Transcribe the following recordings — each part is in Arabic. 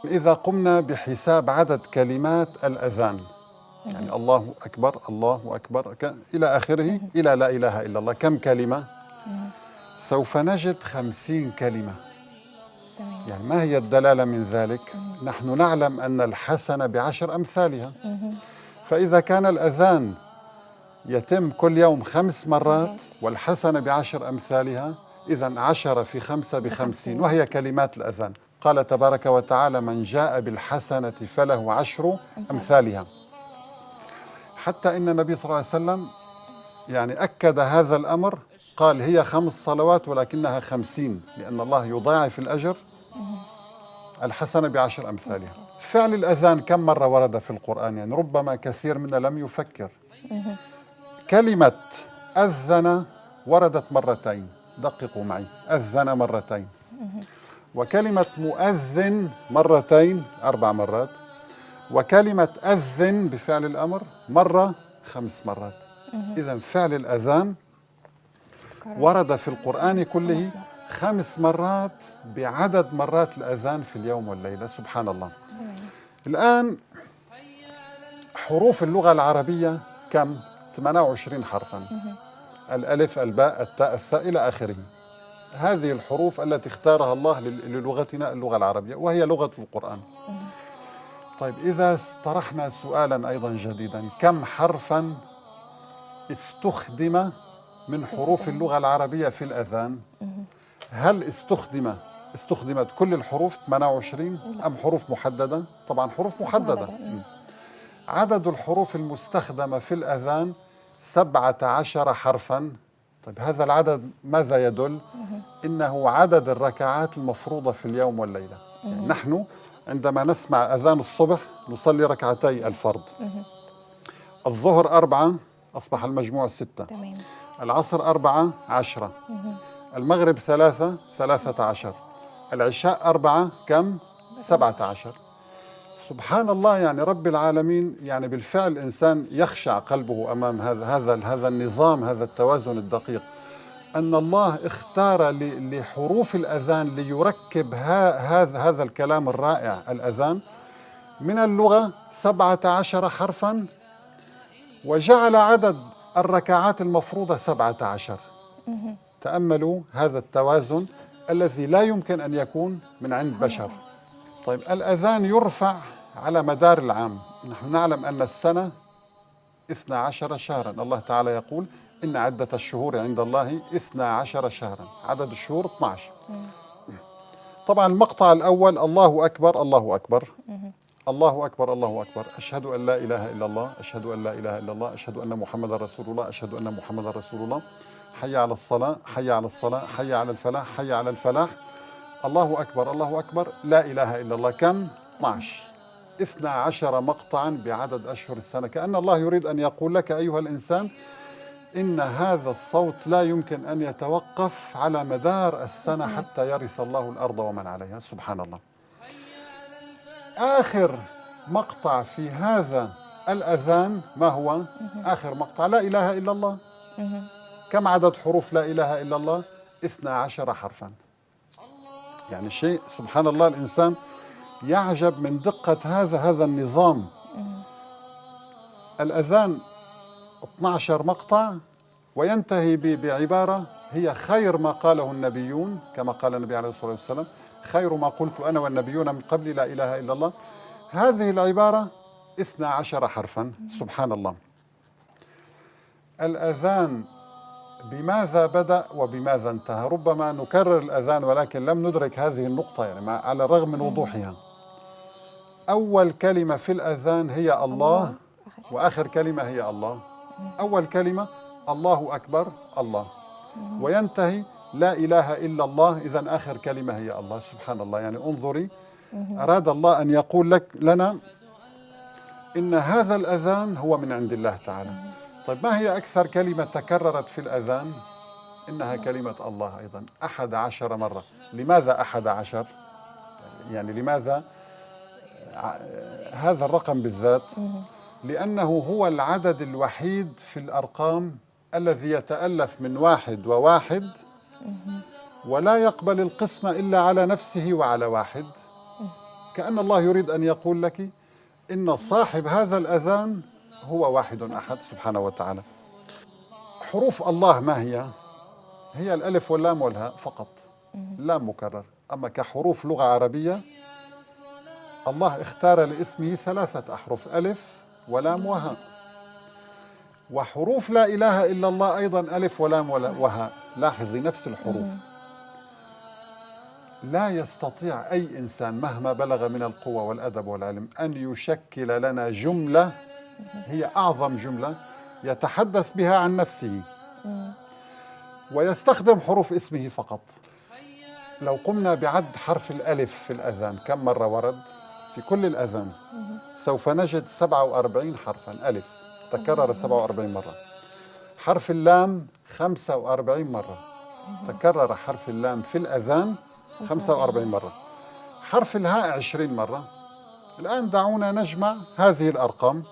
إذا قمنا بحساب عدد كلمات الأذان، يعني الله أكبر الله أكبر إلى آخره إلى لا إله إلا الله، كم كلمة؟ سوف نجد 50 كلمة. يعني ما هي الدلالة من ذلك؟ نحن نعلم أن الحسنة ب10 أمثالها، فإذا كان الأذان يتم كل يوم 5 مرات والحسنة ب10 أمثالها، إذن 10 في 5 ب50، وهي كلمات الأذان. قال تبارك وتعالى: من جاء بالحسنة فله 10 أمثالها. حتى إن النبي صلى الله عليه وسلم يعني أكد هذا الأمر، قال: هي 5 صلوات ولكنها 50، لأن الله يضاعف الأجر، الحسنة ب10 أمثالها. فعل الأذان كم مرة ورد في القرآن؟ يعني ربما كثير منا لم يفكر. كلمة أذن وردت مرتين، دققوا معي، أذن مرتين. وكلمة مؤذن مرتين، 4 مرات. وكلمة أذن بفعل الأمر مرة، 5 مرات. إذن فعل الأذان ورد في القرآن كله 5 مرات بعدد مرات الأذان في اليوم والليلة. سبحان الله. الآن حروف اللغة العربية كم؟ 28 حرفا، الألف الباء التاء الثاء إلى آخره. هذه الحروف التي اختارها الله للغتنا اللغة العربية، وهي لغة القرآن. طيب، إذا طرحنا سؤالا أيضا جديدا: كم حرفا استخدم من حروف اللغة العربية في الأذان؟ هل استخدمت كل الحروف 28 أم حروف محددة؟ طبعا حروف محددة. عدد الحروف المستخدمة في الأذان 17 حرفا. طيب، هذا العدد ماذا يدل؟ إنه عدد الركعات المفروضة في اليوم والليلة. يعني نحن عندما نسمع أذان الصبح نصلي ركعتي الفرض. الظهر 4 أصبح المجموع 6. العصر 4 10. المغرب 3 13. العشاء 4 كم؟ 17. سبحان الله. يعني رب العالمين، يعني بالفعل الإنسان يخشع قلبه أمام هذا النظام، هذا التوازن الدقيق، أن الله اختار لحروف الأذان ليركب هذا الكلام الرائع، الأذان من اللغة 17 حرفا، وجعل عدد الركعات المفروضة 17. تأملوا هذا التوازن الذي لا يمكن أن يكون من عند بشر. طيب، الأذان يرفع على مدار العام. نحن نعلم أن السنة 12 شهرا. الله تعالى يقول: إن عدة الشهور عند الله 12 شهرا. عدد الشهور 12. طبعا المقطع الأول: الله أكبر الله أكبر الله أكبر الله أكبر، أشهد أن لا إله إلا الله، أشهد أن لا إله إلا الله، أشهد أن محمد رسول الله، أشهد أن محمد رسول الله، حي على الصلاة حي على الصلاة حي على الفلاح حي على الفلاح، الله أكبر الله أكبر، لا إله إلا الله. كم؟ 12. 12 مقطعا بعدد أشهر السنة. كأن الله يريد أن يقول لك أيها الإنسان إن هذا الصوت لا يمكن أن يتوقف على مدار السنة حتى يرث الله الأرض ومن عليها. سبحان الله. آخر مقطع في هذا الأذان ما هو؟ آخر مقطع لا إله إلا الله. كم عدد حروف لا إله إلا الله؟ 12 حرفا. يعني شيء سبحان الله، الإنسان يعجب من دقة هذا النظام. الأذان 12 مقطع وينتهي بعبارة هي خير ما قاله النبيون، كما قال النبي عليه الصلاة والسلام: خير ما قلت أنا والنبيون من قبل لا إله إلا الله. هذه العبارة 12 حرفا. سبحان الله. الأذان بماذا بدأ وبماذا انتهى؟ ربما نكرر الأذان ولكن لم ندرك هذه النقطة، يعني على الرغم من وضوحها. أول كلمة في الأذان هي الله، وآخر كلمة هي الله. أول كلمة الله أكبر الله، وينتهي لا إله إلا الله، إذن آخر كلمة هي الله. سبحان الله. يعني انظري، أراد الله أن يقول لنا إن هذا الأذان هو من عند الله تعالى. طيب، ما هي أكثر كلمة تكررت في الأذان؟ إنها كلمة الله أيضا، 11 مرة. لماذا 11؟ يعني لماذا هذا الرقم بالذات؟ لأنه هو العدد الوحيد في الأرقام الذي يتألف من 1 و1، ولا يقبل القسمة إلا على نفسه وعلى 1. كأن الله يريد أن يقول لك إن صاحب هذا الأذان هو واحد أحد سبحانه وتعالى. حروف الله ما هي؟ هي الألف واللام والهاء فقط، لام مكرر. أما كحروف لغة عربية الله اختار لاسمه 3 أحرف، ألف ولام وهاء. وحروف لا إله إلا الله أيضا ألف ولام وهاء. لاحظي نفس الحروف. لا يستطيع أي إنسان مهما بلغ من القوة والأدب والعلم أن يشكل لنا جملة هي أعظم جملة يتحدث بها عن نفسه، ويستخدم حروف اسمه فقط. لو قمنا بعد حرف الألف في الأذان كم مرة ورد في كل الأذان، سوف نجد 47 حرفا ألف تكرر 47 مرة. حرف اللام 45 مرة، تكرر حرف اللام في الأذان 45 مرة. حرف الهاء 20 مرة. الآن دعونا نجمع هذه الأرقام.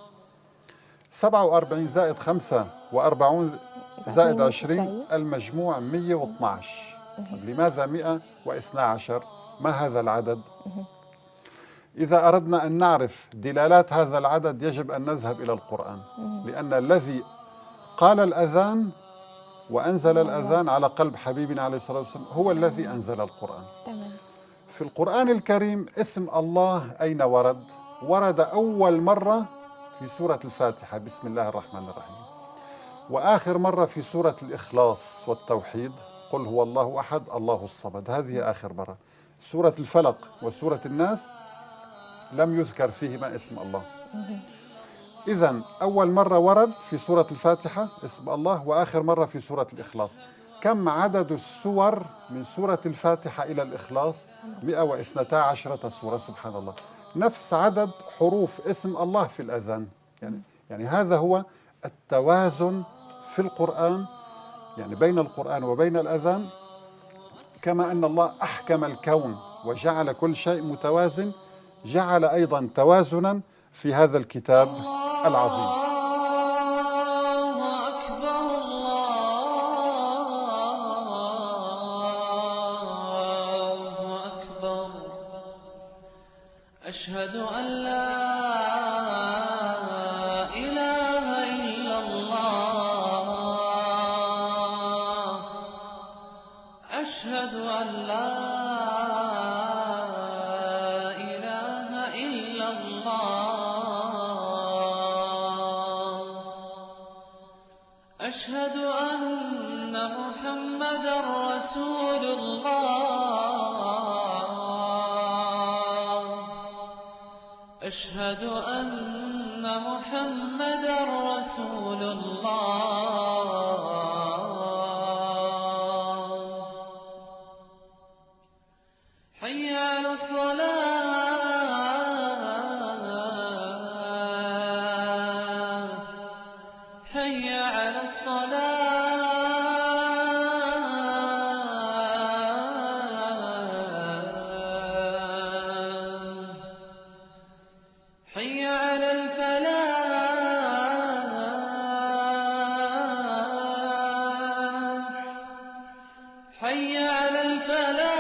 47 زائد 45 زائد 20 المجموع 112. لماذا 112؟ ما هذا العدد؟ إذا أردنا أن نعرف دلالات هذا العدد يجب أن نذهب إلى القرآن، لأن الذي قال الأذان وأنزل الأذان على قلب حبيبنا عليه الصلاة والسلام هو الذي أنزل القرآن. في القرآن الكريم اسم الله أين ورد؟ ورد أول مرة في سورة الفاتحة بسم الله الرحمن الرحيم، وآخر مرة في سورة الإخلاص والتوحيد قل هو الله أحد الله الصمد، هذه آخر مرة. سورة الفلق وسورة الناس لم يذكر فيهما اسم الله. إذن أول مرة ورد في سورة الفاتحة اسم الله، وآخر مرة في سورة الإخلاص. كم عدد السور من سورة الفاتحة إلى الإخلاص؟ 112 سورة، سبحان الله. نفس عدد حروف اسم الله في الأذان. يعني هذا هو التوازن في القرآن، يعني بين القرآن وبين الأذان. كما أن الله أحكم الكون وجعل كل شيء متوازن، جعل أيضا توازنا في هذا الكتاب العظيم. أشهد أن لا إله إلا الله، أشهد أن لا إله إلا الله، أشهد أن محمدا رسول الله، أشهد أن محمدا رسول الله. حي على الصلاة، حي على الصلاة، حي على الفلاح، حي على الفلاح.